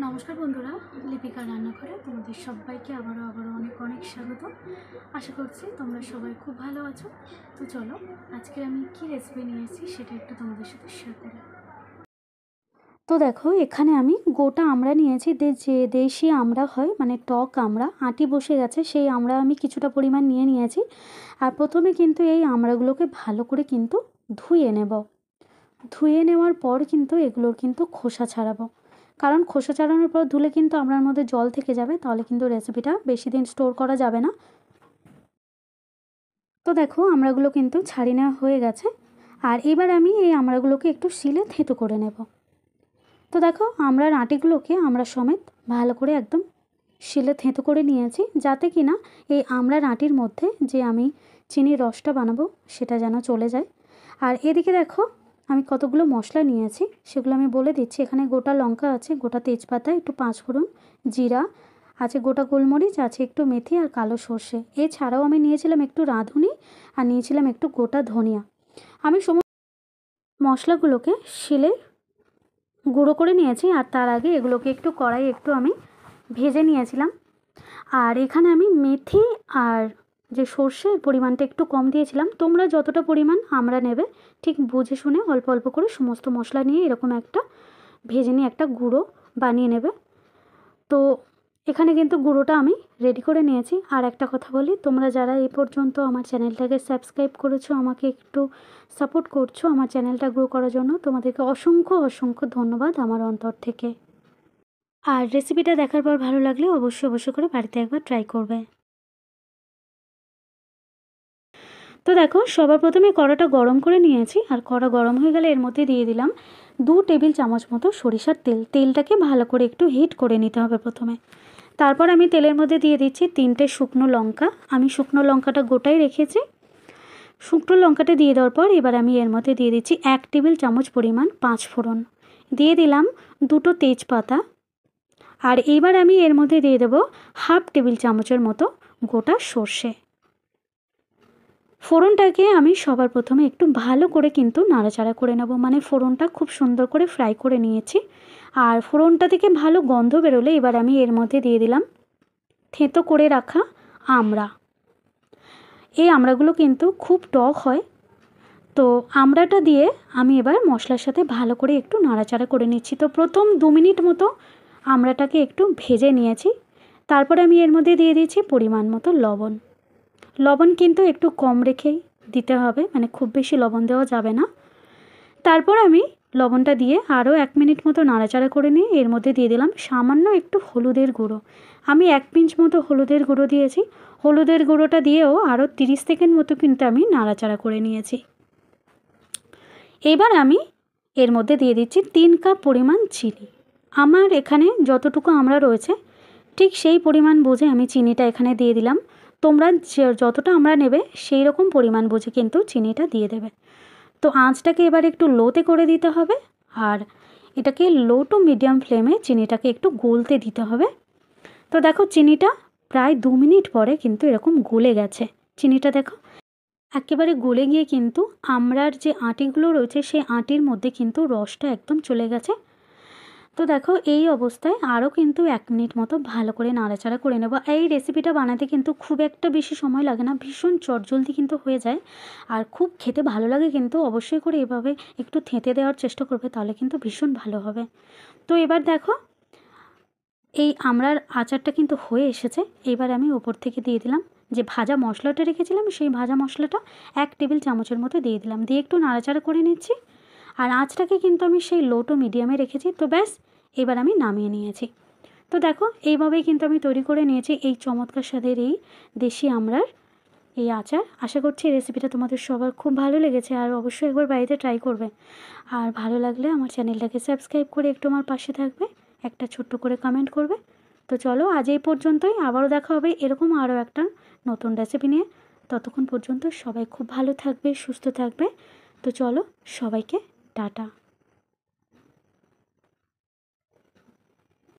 নমস্কার বন্ধুরা, লিপিকা রান্নাঘরে তোমাদের সবাইকে আবারও অনেক অনেক স্বাগত। আশা করছি তোমরা সবাই খুব ভালো আছো। তো চলো আজকে আমি কি রেসিপি নিয়ে এসেছি সেটা একটু তোমাদের সাথে শেয়ার করি। তো দেখো, এখানে আমি গোটা আমড়া নিয়েছি, যে দেশি আমড়া হয়, মানে টক আমড়া, আঁটি বসে গেছে সেই আমড়া আমি কিছুটা পরিমাণ নিয়েছি। আর প্রথমে কিন্তু এই আমড়াগুলোকে ভালো করে কিন্তু ধুয়ে নেওয়ার পর কিন্তু এগুলোর কিন্তু খোসা ছাড়াবো, কারণ খোসা ছাড়ানোর পর ধুলে কিন্তু আমড়ার মধ্যে জল থেকে যাবে, তাহলে কিন্তু রেসিপিটা বেশি দিন স্টোর করা যাবে না। তো দেখো, আমড়াগুলো কিন্তু ছাড়িয়ে নেওয়া হয়ে গেছে। আর এবার আমি এই আমড়াগুলোকে একটু শিলে থেঁতো করে নেব। তো দেখো, আমড়ার আটিগুলোকে আমরা সমেত ভালো করে একদম শিলে থেঁতো করে নিয়েছি, যাতে কিনা এই আমড়ার আটির মধ্যে যে আমি চিনির রসটা বানাবো সেটা যেন চলে যায়। আর এদিকে দেখো, আমি কতগুলো মশলা নিয়েছি সেগুলো আমি বলে দিচ্ছি। এখানে গোটা লঙ্কা আছে, গোটা তেজপাতা, একটু পাঁচফোড়ন, জিরা আছে, গোটা গোলমরিচ আছে, একটু মেথি আর কালো সর্ষে। এছাড়াও আমি নিয়েছিলাম একটু রাঁধুনি আর নিয়েছিলাম একটু গোটা ধনিয়া। আমি সমস্ত মশলাগুলোকে শিলে গুঁড়ো করে নিয়েছি, আর তার আগে এগুলোকে একটু কড়াইয়ে একটু আমি ভেজে নিয়েছিলাম। আর এখানে আমি মেথি আর যে সর্ষের পরিমাণটা একটু কম দিয়েছিলাম। তোমরা যতটা পরিমাণ আমরা নেবে ঠিক বুঝে শুনে অল্প অল্প করে সমস্ত মশলা নিয়ে এরকম একটা ভেজে নিয়ে একটা গুঁড়ো বানিয়ে নেবে। তো এখানে কিন্তু গুঁড়োটা আমি রেডি করে নিয়েছি। আর একটা কথা বলি, তোমরা যারা এই পর্যন্ত আমার চ্যানেলটাকে সাবস্ক্রাইব করেছো, আমাকে একটু সাপোর্ট করছো আমার চ্যানেলটা গ্রো করার জন্য, তোমাদেরকে অসংখ্য ধন্যবাদ আমার অন্তর থেকে। আর রেসিপিটা দেখার পর ভালো লাগলে অবশ্যই করে বাড়িতে একবার ট্রাই করবে। তো দেখো, সবার প্রথমে কড়াটা গরম করে নিয়েছি, আর কড়া গরম হয়ে গেলে এর মধ্যে দিয়ে দিলাম 2 টেবিল চামচ মতো সরিষার তেল। তেলটাকে ভালো করে একটু হিট করে নিতে হবে প্রথমে। তারপর আমি তেলের মধ্যে দিয়ে দিচ্ছি 3টে শুকনো লঙ্কা। আমি শুকনো লঙ্কাটা গোটাই রেখেছি। শুকনো লঙ্কাটা দিয়ে দেওয়ার পর এবার আমি এর মধ্যে দিয়ে দিচ্ছি 1 টেবিল চামচ পরিমাণ পাঁচফোড়ন, দিয়ে দিলাম 2টো তেজপাতা। আর এবার আমি এর মধ্যে দিয়ে দেবো 1/2 টেবিল চামচের মতো গোটা সর্ষে। ফোড়নটাকে আমি সবার প্রথমে একটু ভালো করে কিন্তু নাড়াচাড়া করে নেব, মানে ফোড়নটা খুব সুন্দর করে ফ্রাই করে নিয়েছি। আর ফোড়নটা থেকে ভালো গন্ধ বেরোলে এবার আমি এর মধ্যে দিয়ে দিলাম থেঁতো করে রাখা আমড়া। এই আমড়াগুলো কিন্তু খুব টক হয়। তো আমড়াটা দিয়ে আমি এবার মশলার সাথে ভালো করে একটু নাড়াচাড়া করে নিচ্ছি। তো প্রথম 2 মিনিট মতো আমড়াটাকে একটু ভেজে নিয়েছি। তারপরে আমি এর মধ্যে দিয়ে দিয়েছি পরিমাণ মতো লবণ। লবণ কিন্তু একটু কম রেখেই দিতে হবে, মানে খুব বেশি লবণ দেওয়া যাবে না। তারপর আমি লবণটা দিয়ে আরও 1 মিনিট মতো নাড়াচাড়া করে নিয়ে এর মধ্যে দিয়ে দিলাম সামান্য একটু হলুদের গুঁড়ো। আমি 1 পিঞ্চ মতো হলুদের গুঁড়ো দিয়েছি। হলুদের গুঁড়োটা দিয়েও আরও 30 সেকেন্ড মতো কিন্তু আমি নাড়াচাড়া করে নিয়েছি। এবার আমি এর মধ্যে দিয়ে দিচ্ছি 3 কাপ পরিমাণ চিনি। আমার এখানে যতটুকু আমরা রয়েছে ঠিক সেই পরিমাণ বুঝে আমি চিনিটা এখানে দিয়ে দিলাম। তোমরা যতটা আমরা নেবে সেই রকম পরিমাণ বুঝে কিন্তু চিনিটা দিয়ে দেবে। তো আঁচটাকে এবার একটু লোতে করে দিতে হবে, আর এটাকে লো টু মিডিয়াম ফ্লেমে চিনিটাকে একটু গলতে দিতে হবে। তো দেখো, চিনিটা প্রায় 2 মিনিট পরে কিন্তু এরকম গলে গেছে। চিনিটা দেখো একেবারে গলে গিয়ে কিন্তু আমড়ার যে আঁটিগুলো রয়েছে সেই আঁটির মধ্যে কিন্তু রসটা একদম চলে গেছে। তো দেখো, এই অবস্থায় আরও কিন্তু 1 মিনিট মতো ভালো করে নাড়াচাড়া করে নেব। এই রেসিপিটা বানাতে কিন্তু খুব একটা বেশি সময় লাগে না, ভীষণ চটজলদি কিন্তু হয়ে যায়, আর খুব খেতে ভালো লাগে। কিন্তু অবশ্যই করে এভাবে একটু থেঁতে দেওয়ার চেষ্টা করবে, তাহলে কিন্তু ভীষণ ভালো হবে। তো এবার দেখো, এই আমড়ার আচারটা কিন্তু হয়ে এসেছে। এবার আমি ওপর থেকে দিয়ে দিলাম যে ভাজা মশলাটা রেখেছিলাম, সেই ভাজা মশলাটা 1 টেবিল চামচের মতো দিয়ে দিলাম, দিয়ে একটু নাড়াচাড়া করে নিচ্ছি। আর আঁচটাকে কিন্তু আমি সেই লো টু মিডিয়ামে রেখেছি। তো ব্যাস, এবার আমি নামিয়ে নিয়েছি। তো দেখো, এইভাবেই কিন্তু আমি তৈরি করে নিয়েছি এই চমৎকার স্বাদের এই দেশি আমড়ার এই আচার। আশা করছি এই রেসিপিটা তোমাদের সবার খুব ভালো লেগেছে, আর অবশ্যই একবার বাড়িতে ট্রাই করবে। আর ভালো লাগলে আমার চ্যানেলটাকে সাবস্ক্রাইব করে একটু আমার পাশে থাকবে, একটা ছোট্ট করে কমেন্ট করবে। তো চলো, আজ এই পর্যন্তই। আবারও দেখা হবে এরকম আরও একটা নতুন রেসিপি নিয়ে। ততক্ষণ পর্যন্ত সবাই খুব ভালো থাকবে, সুস্থ থাকবে। তো চলো, সবাইকে টাটা।